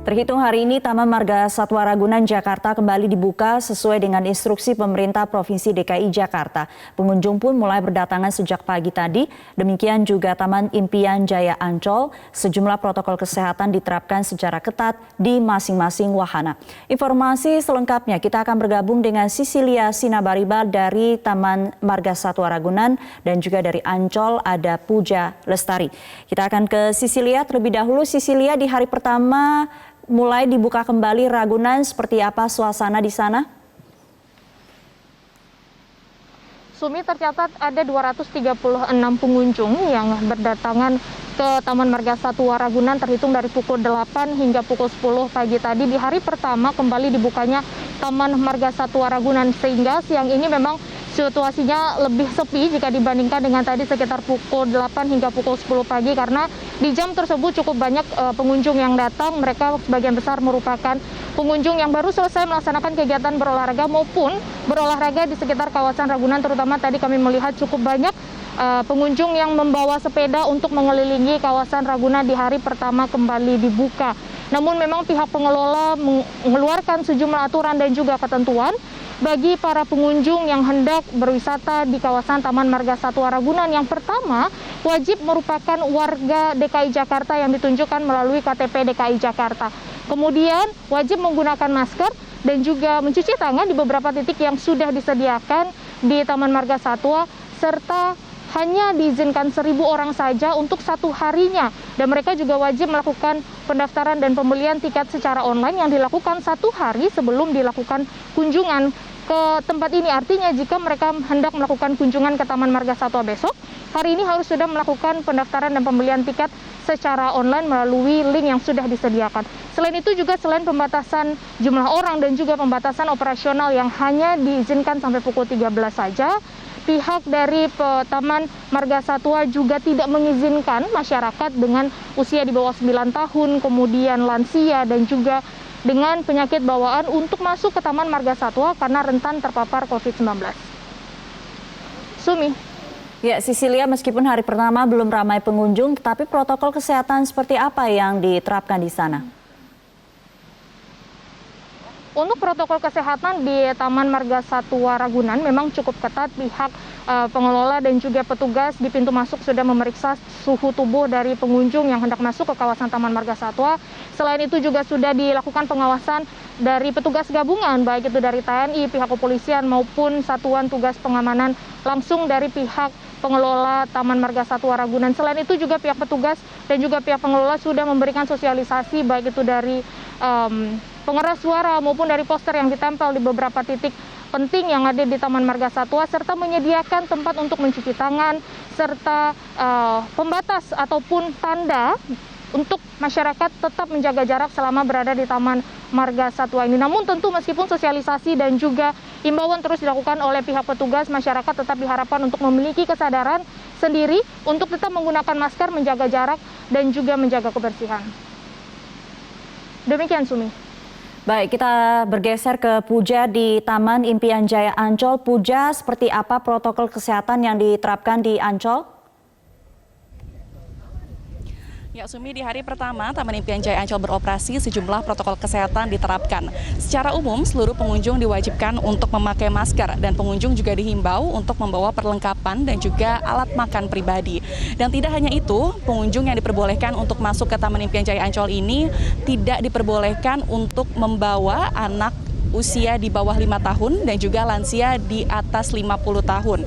Terhitung hari ini, Taman Marga Satwa Ragunan Jakarta kembali dibuka sesuai dengan instruksi pemerintah Provinsi DKI Jakarta. Pengunjung pun mulai berdatangan sejak pagi tadi. Demikian juga Taman Impian Jaya Ancol. Sejumlah protokol kesehatan diterapkan secara ketat di masing-masing wahana. Informasi selengkapnya kita akan bergabung dengan Sisilia Sinabariba dari Taman Marga Satwa Ragunan dan juga dari Ancol ada Puja Lestari. Kita akan ke Sisilia terlebih dahulu. Sisilia, di hari pertama mulai dibuka kembali Ragunan, seperti apa suasana di sana? Sumi, tercatat ada 236 pengunjung yang berdatangan ke Taman Marga Satwa Ragunan terhitung dari pukul 8 hingga pukul 10 pagi tadi. Di hari pertama kembali dibukanya Taman Marga Satwa Ragunan, sehingga siang ini memang situasinya lebih sepi jika dibandingkan dengan tadi sekitar pukul 8 hingga pukul 10 pagi, karena di jam tersebut cukup banyak pengunjung yang datang. Mereka sebagian besar merupakan pengunjung yang baru selesai melaksanakan kegiatan berolahraga maupun berolahraga di sekitar kawasan Ragunan. Terutama tadi kami melihat cukup banyak pengunjung yang membawa sepeda untuk mengelilingi kawasan Ragunan di hari pertama kembali dibuka. Namun memang pihak pengelola mengeluarkan sejumlah aturan dan juga ketentuan bagi para pengunjung yang hendak berwisata di kawasan Taman Marga Satwa Ragunan. Yang pertama, wajib merupakan warga DKI Jakarta yang ditunjukkan melalui KTP DKI Jakarta. Kemudian wajib menggunakan masker dan juga mencuci tangan di beberapa titik yang sudah disediakan di Taman Marga Satwa, serta hanya diizinkan 1.000 orang saja untuk satu harinya. Dan mereka juga wajib melakukan pendaftaran dan pembelian tiket secara online yang dilakukan 1 hari sebelum dilakukan kunjungan ke tempat ini. Artinya jika mereka hendak melakukan kunjungan ke Taman Marga Satwa besok, hari ini harus sudah melakukan pendaftaran dan pembelian tiket secara online melalui link yang sudah disediakan. Selain itu juga selain pembatasan jumlah orang dan juga pembatasan operasional yang hanya diizinkan sampai pukul 13 saja, pihak dari Taman Marga Satwa juga tidak mengizinkan masyarakat dengan usia di bawah 9 tahun, kemudian lansia dan juga dengan penyakit bawaan untuk masuk ke Taman Marga Satwa karena rentan terpapar COVID-19. Sumi. Ya, Sisilia, meskipun hari pertama belum ramai pengunjung, tetapi protokol kesehatan seperti apa yang diterapkan di sana? Untuk protokol kesehatan di Taman Marga Satwa Ragunan memang cukup ketat. Pihak pengelola dan juga petugas di pintu masuk sudah memeriksa suhu tubuh dari pengunjung yang hendak masuk ke kawasan Taman Marga Satwa. Selain itu juga sudah dilakukan pengawasan dari petugas gabungan, baik itu dari TNI, pihak kepolisian maupun satuan tugas pengamanan langsung dari pihak pengelola Taman Marga Satwa Ragunan. Selain itu juga pihak petugas dan juga pihak pengelola sudah memberikan sosialisasi, baik itu dari pengeras suara maupun dari poster yang ditempel di beberapa titik penting yang ada di Taman Marga Satwa, serta menyediakan tempat untuk mencuci tangan, serta pembatas ataupun tanda untuk masyarakat tetap menjaga jarak selama berada di Taman Marga Satwa ini. Namun tentu meskipun sosialisasi dan juga imbauan terus dilakukan oleh pihak petugas, masyarakat tetap diharapkan untuk memiliki kesadaran sendiri untuk tetap menggunakan masker, menjaga jarak, dan juga menjaga kebersihan. Demikian, Sumi. Baik, kita bergeser ke Puja di Taman Impian Jaya Ancol. Puja, seperti apa protokol kesehatan yang diterapkan di Ancol? Ya, Sumi, di hari pertama Taman Impian Jaya Ancol beroperasi, sejumlah protokol kesehatan diterapkan. Secara umum, seluruh pengunjung diwajibkan untuk memakai masker dan pengunjung juga dihimbau untuk membawa perlengkapan dan juga alat makan pribadi. Dan tidak hanya itu, pengunjung yang diperbolehkan untuk masuk ke Taman Impian Jaya Ancol ini tidak diperbolehkan untuk membawa anak usia di bawah 5 tahun dan juga lansia di atas 50 tahun.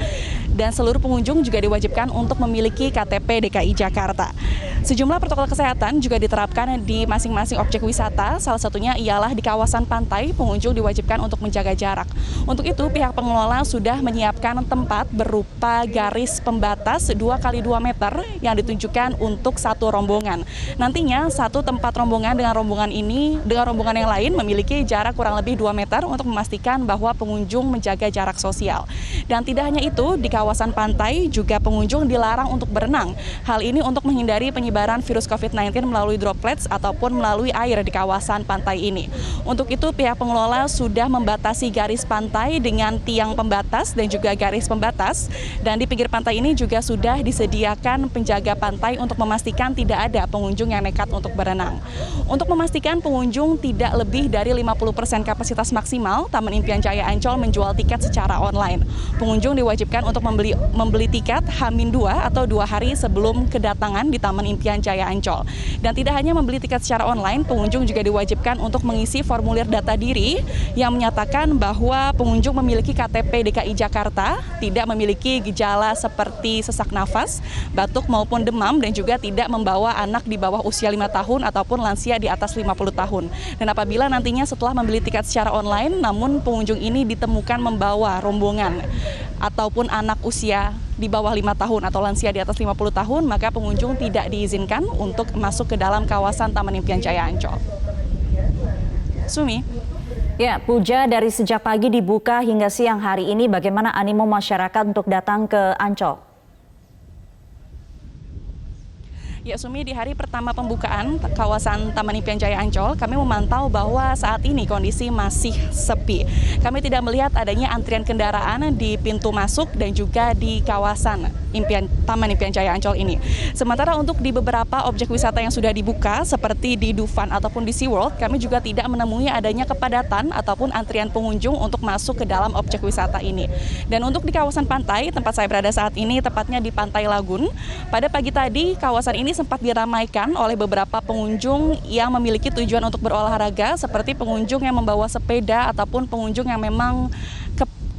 Dan seluruh pengunjung juga diwajibkan untuk memiliki KTP DKI Jakarta. Sejumlah protokol kesehatan juga diterapkan di masing-masing objek wisata, salah satunya ialah di kawasan pantai, pengunjung diwajibkan untuk menjaga jarak. Untuk itu, pihak pengelola sudah menyiapkan tempat berupa garis pembatas 2x2 meter yang ditunjukkan untuk satu rombongan. Nantinya, satu tempat rombongan dengan rombongan yang lain memiliki jarak kurang lebih 2 meter untuk memastikan bahwa pengunjung menjaga jarak sosial. Dan tidak hanya itu, di kawasan pantai juga pengunjung dilarang untuk berenang. Hal ini untuk menghindari penyebaran penyebaran virus COVID-19 melalui droplets ataupun melalui air di kawasan pantai ini. Untuk itu pihak pengelola sudah membatasi garis pantai dengan tiang pembatas dan juga garis pembatas, dan di pinggir pantai ini juga sudah disediakan penjaga pantai untuk memastikan tidak ada pengunjung yang nekat untuk berenang. Untuk memastikan pengunjung tidak lebih dari 50% kapasitas maksimal, Taman Impian Jaya Ancol menjual tiket secara online. Pengunjung diwajibkan untuk membeli tiket H-2 atau 2 hari sebelum kedatangan di Taman Impian Jaya Ancol. Dan tidak hanya membeli tiket secara online, pengunjung juga diwajibkan untuk mengisi formulir data diri yang menyatakan bahwa pengunjung memiliki KTP DKI Jakarta, tidak memiliki gejala seperti sesak nafas, batuk maupun demam, dan juga tidak membawa anak di bawah usia 5 tahun ataupun lansia di atas 50 tahun. Dan apabila nantinya setelah membeli tiket secara online, namun pengunjung ini ditemukan membawa rombongan ataupun anak usia di bawah 5 tahun atau lansia di atas 50 tahun, maka pengunjung tidak diizinkan untuk masuk ke dalam kawasan Taman Impian Jaya Ancol. Sumi. Ya, Puja, dari sejak pagi dibuka hingga siang hari ini, bagaimana animo masyarakat untuk datang ke Ancol? Ya, Sumi, di hari pertama pembukaan kawasan Taman Impian Jaya Ancol, kami memantau bahwa saat ini kondisi masih sepi. Kami tidak melihat adanya antrian kendaraan di pintu masuk dan juga di kawasan Taman Impian Jaya Ancol ini. Sementara untuk di beberapa objek wisata yang sudah dibuka, seperti di Dufan ataupun di SeaWorld, kami juga tidak menemui adanya kepadatan ataupun antrian pengunjung untuk masuk ke dalam objek wisata ini. Dan untuk di kawasan pantai, tempat saya berada saat ini, tepatnya di Pantai Lagun, pada pagi tadi kawasan ini sempat diramaikan oleh beberapa pengunjung yang memiliki tujuan untuk berolahraga, seperti pengunjung yang membawa sepeda ataupun pengunjung yang memang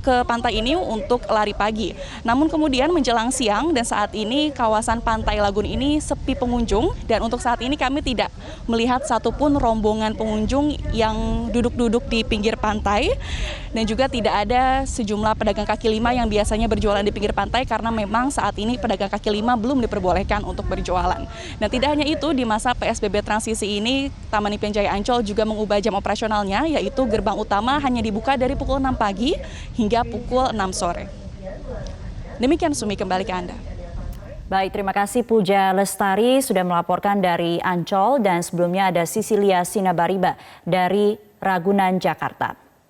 ke pantai ini untuk lari pagi. Namun kemudian menjelang siang dan saat ini kawasan Pantai Lagun ini sepi pengunjung, dan untuk saat ini kami tidak melihat satupun rombongan pengunjung yang duduk-duduk di pinggir pantai, dan juga tidak ada sejumlah pedagang kaki lima yang biasanya berjualan di pinggir pantai karena memang saat ini pedagang kaki lima belum diperbolehkan untuk berjualan. Dan tidak hanya itu, di masa PSBB transisi ini Taman Impian Jaya Ancol juga mengubah jam operasionalnya, yaitu gerbang utama hanya dibuka dari pukul 6 pagi hingga pukul 6 sore. Demikian, Sumi, kembali ke Anda. Baik, terima kasih Puja Lestari sudah melaporkan dari Ancol, dan sebelumnya ada Sisilia Sinabariba dari Ragunan, Jakarta.